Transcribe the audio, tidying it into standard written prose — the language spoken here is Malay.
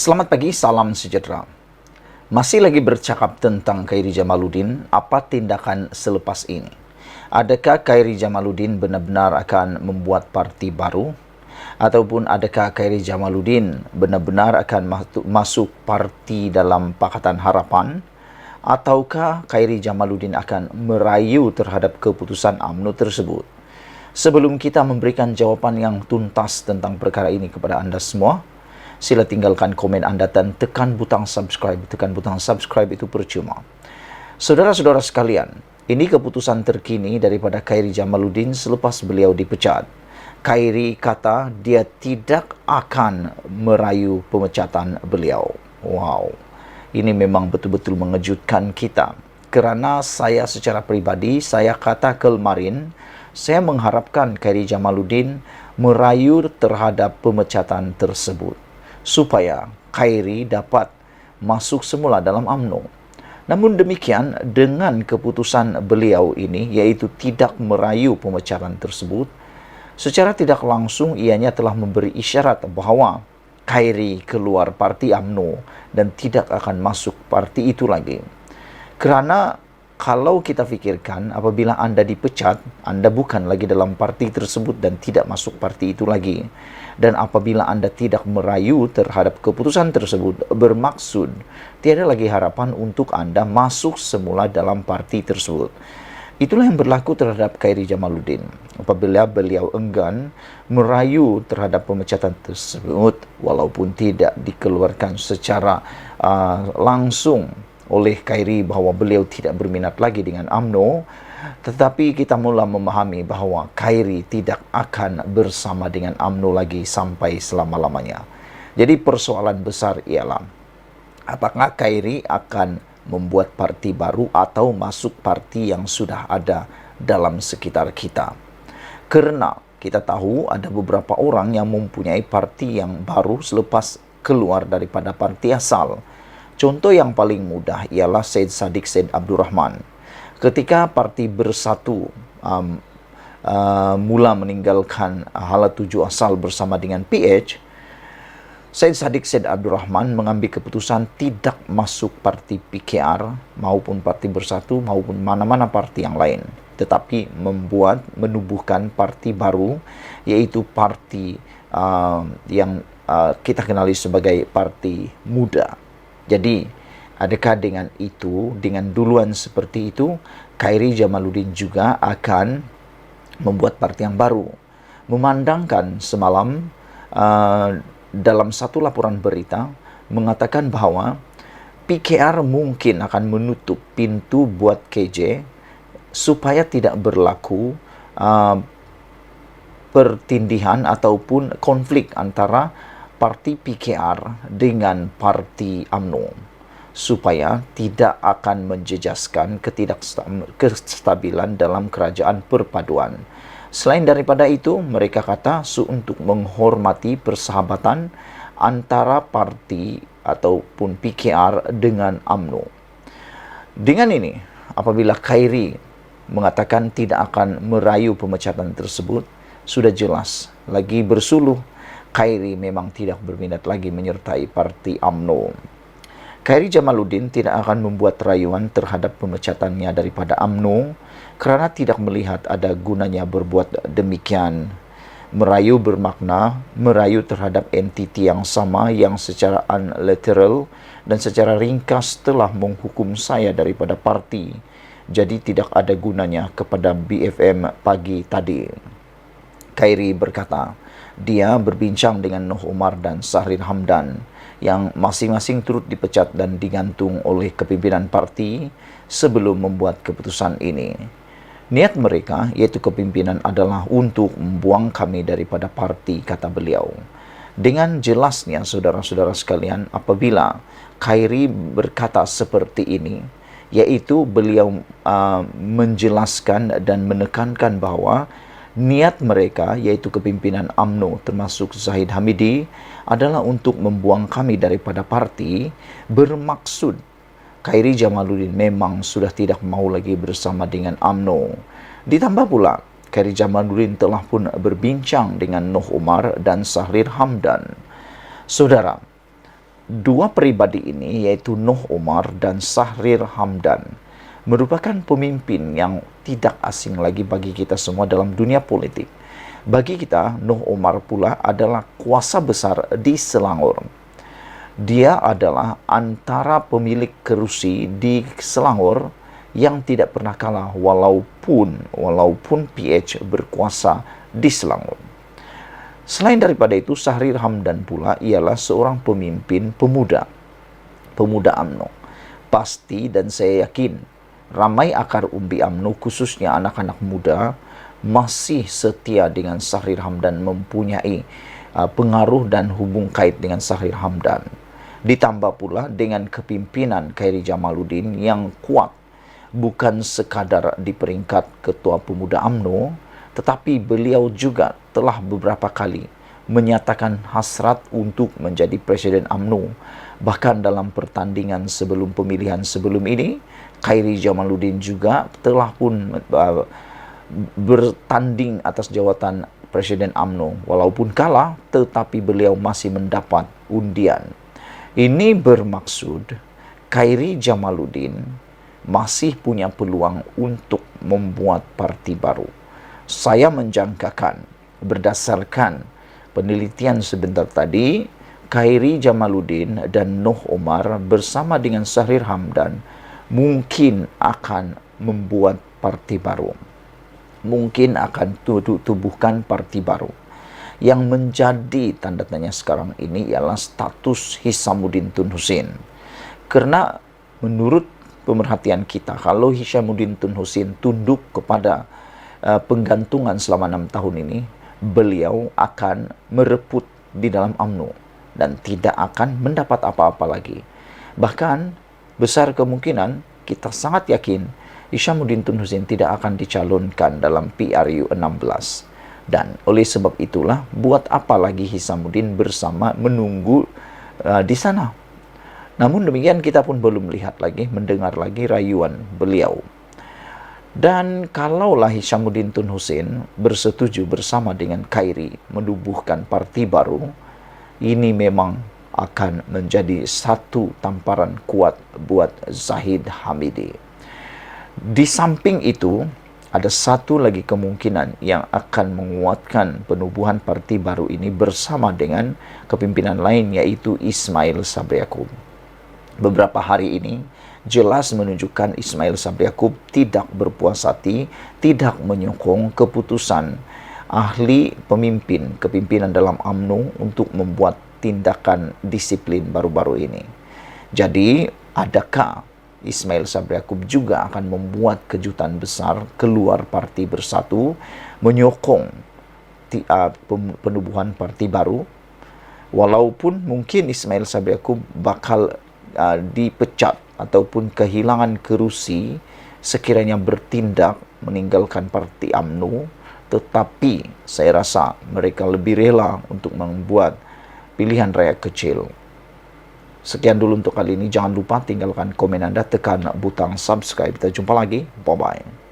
Selamat pagi, salam sejahtera. Masih lagi bercakap tentang Khairi Jamaluddin, apa tindakan selepas ini? Adakah Khairi Jamaluddin benar-benar akan membuat parti baru? Ataupun adakah Khairi Jamaluddin benar-benar akan masuk parti dalam Pakatan Harapan? Ataukah Khairi Jamaluddin akan merayu terhadap keputusan UMNO tersebut? Sebelum kita memberikan jawapan yang tuntas tentang perkara ini kepada anda semua, sila tinggalkan komen anda dan tekan butang subscribe. Tekan butang subscribe itu percuma. Saudara-saudara sekalian, ini keputusan terkini daripada Khairi Jamaluddin selepas beliau dipecat. Khairi kata dia tidak akan merayu pemecatan beliau. Wow, ini memang betul-betul mengejutkan kita. Kerana saya secara pribadi, saya kata kemarin, saya mengharapkan Khairi Jamaluddin merayu terhadap pemecatan tersebut, supaya Khairi dapat masuk semula dalam UMNO. Namun demikian, dengan keputusan beliau ini, yaitu tidak merayu pemecatan tersebut, secara tidak langsung ianya telah memberi isyarat bahawa Khairi keluar parti UMNO dan tidak akan masuk parti itu lagi. Kerana kalau kita fikirkan, apabila anda dipecat, anda bukan lagi dalam parti tersebut dan tidak masuk parti itu lagi. Dan apabila anda tidak merayu terhadap keputusan tersebut, bermaksud tiada lagi harapan untuk anda masuk semula dalam parti tersebut. Itulah yang berlaku terhadap Khairi Jamaluddin. Apabila beliau enggan merayu terhadap pemecatan tersebut, walaupun tidak dikeluarkan secara langsung oleh Khairi bahawa beliau tidak berminat lagi dengan UMNO, tetapi kita mula memahami bahawa Khairi tidak akan bersama dengan UMNO lagi sampai selama-lamanya. Jadi persoalan besar ialah, apakah Khairi akan membuat parti baru atau masuk parti yang sudah ada dalam sekitar kita? Kerana kita tahu ada beberapa orang yang mempunyai parti yang baru selepas keluar daripada parti asal. Contoh yang paling mudah ialah Syed Saddiq Syed Abdul Rahman. Ketika Parti Bersatu mula meninggalkan hala tuju asal bersama dengan PH, Syed Saddiq Syed Abdul Rahman mengambil keputusan tidak masuk parti PKR maupun Parti Bersatu maupun mana-mana parti yang lain, tetapi menubuhkan parti baru, yaitu parti yang kita kenali sebagai Parti Muda. Jadi, adakah dengan itu, dengan duluan seperti itu, Khairi Jamaluddin juga akan membuat parti yang baru? Memandangkan semalam dalam satu laporan berita mengatakan bahawa PKR mungkin akan menutup pintu buat KJ supaya tidak berlaku pertindihan ataupun konflik antara parti PKR dengan parti UMNO, supaya tidak akan menjejaskan kestabilan dalam kerajaan perpaduan. Selain daripada itu, mereka kata untuk menghormati persahabatan antara parti ataupun PKR dengan UMNO. Dengan ini, apabila Khairi mengatakan tidak akan merayu pemecatan tersebut, sudah jelas lagi bersuluh Khairi memang tidak berminat lagi menyertai parti UMNO. Khairi Jamaluddin tidak akan membuat rayuan terhadap pemecatannya daripada UMNO kerana tidak melihat ada gunanya berbuat demikian. Merayu bermakna merayu terhadap entiti yang sama yang secara unilateral dan secara ringkas telah menghukum saya daripada parti. Jadi tidak ada gunanya kepada BFM pagi tadi. Khairi berkata, dia berbincang dengan Noh Umar dan Sahrin Hamdan yang masing-masing turut dipecat dan digantung oleh kepimpinan parti sebelum membuat keputusan ini. Niat mereka, yaitu kepimpinan, adalah untuk membuang kami daripada parti, kata beliau. Dengan jelasnya, saudara-saudara sekalian, apabila Khairi berkata seperti ini, yaitu beliau menjelaskan dan menekankan bahawa niat mereka, yaitu kepimpinan UMNO termasuk Zahid Hamidi, adalah untuk membuang kami daripada parti, bermaksud Khairi Jamaluddin memang sudah tidak mau lagi bersama dengan UMNO. Ditambah pula, Khairi Jamaluddin telah pun berbincang dengan Noh Umar dan Sahrir Hamdan. Saudara, Dua pribadi ini, yaitu Noh Umar dan Sahrir Hamdan, merupakan pemimpin yang tidak asing lagi bagi kita semua dalam dunia politik. Bagi kita, Noh Umar pula adalah kuasa besar di Selangor. Dia adalah antara pemilik kerusi di Selangor yang tidak pernah kalah walaupun PH berkuasa di Selangor. Selain daripada itu, Sahrir Hamdan pula ialah seorang pemimpin pemuda UMNO. Pasti dan saya yakin ramai akar umbi UMNO, khususnya anak-anak muda, masih setia dengan Sahrir Hamdan, mempunyai pengaruh dan hubung kait dengan Sahrir Hamdan. Ditambah pula dengan kepimpinan Khairi Jamaluddin yang kuat, bukan sekadar di peringkat Ketua Pemuda UMNO, tetapi beliau juga telah beberapa kali menyatakan hasrat untuk menjadi Presiden UMNO. Bahkan dalam pertandingan sebelum pemilihan sebelum ini, Khairi Jamaluddin juga telah pun bertanding atas jawatan Presiden UMNO. Walaupun kalah, tetapi beliau masih mendapat undian. Ini bermaksud Khairi Jamaluddin masih punya peluang untuk membuat parti baru. Saya menjangkakan berdasarkan penelitian sebentar tadi, Khairi Jamaluddin dan Noh Umar bersama dengan Sahrir Hamdan mungkin akan membuat parti baru. Mungkin akan tubuhkan parti baru. Yang menjadi tanda tanya sekarang ini ialah status Hishamuddin Tun Hussein. Karena menurut pemerhatian kita, kalau Hishamuddin Tun Hussein tunduk kepada penggantungan selama 6 tahun ini, beliau akan mereput di dalam UMNO dan tidak akan mendapat apa-apa lagi. Bahkan besar kemungkinan, kita sangat yakin Hishamuddin Tun Hussein tidak akan dicalonkan dalam PRU 16. Dan oleh sebab itulah, buat apa lagi Hishamuddin bersama menunggu di sana. Namun demikian, kita pun belum lihat lagi, mendengar lagi rayuan beliau. Dan kalaulah Hishamuddin Tun Hussein bersetuju bersama dengan Khairi menubuhkan parti baru, ini memang akan menjadi satu tamparan kuat buat Zahid Hamidi. Di samping itu, ada satu lagi kemungkinan yang akan menguatkan penubuhan parti baru ini bersama dengan kepimpinan lain, yaitu Ismail Sabri Yaakob. Beberapa hari ini jelas menunjukkan Ismail Sabri Yaakob tidak berpuas hati, tidak menyokong keputusan ahli kepimpinan dalam UMNO untuk membuat tindakan disiplin baru-baru ini. Jadi, adakah Ismail Sabri Yaakob juga akan membuat kejutan besar keluar Parti Bersatu, menyokong penubuhan parti baru, walaupun mungkin Ismail Sabri Yaakob bakal dipecat ataupun kehilangan kerusi sekiranya bertindak meninggalkan parti UMNO, tetapi saya rasa mereka lebih rela untuk membuat pilihan rakyat kecil. Sekian dulu untuk kali ini. Jangan lupa tinggalkan komen Anda, tekan butang subscribe. Kita jumpa lagi. Bye-bye.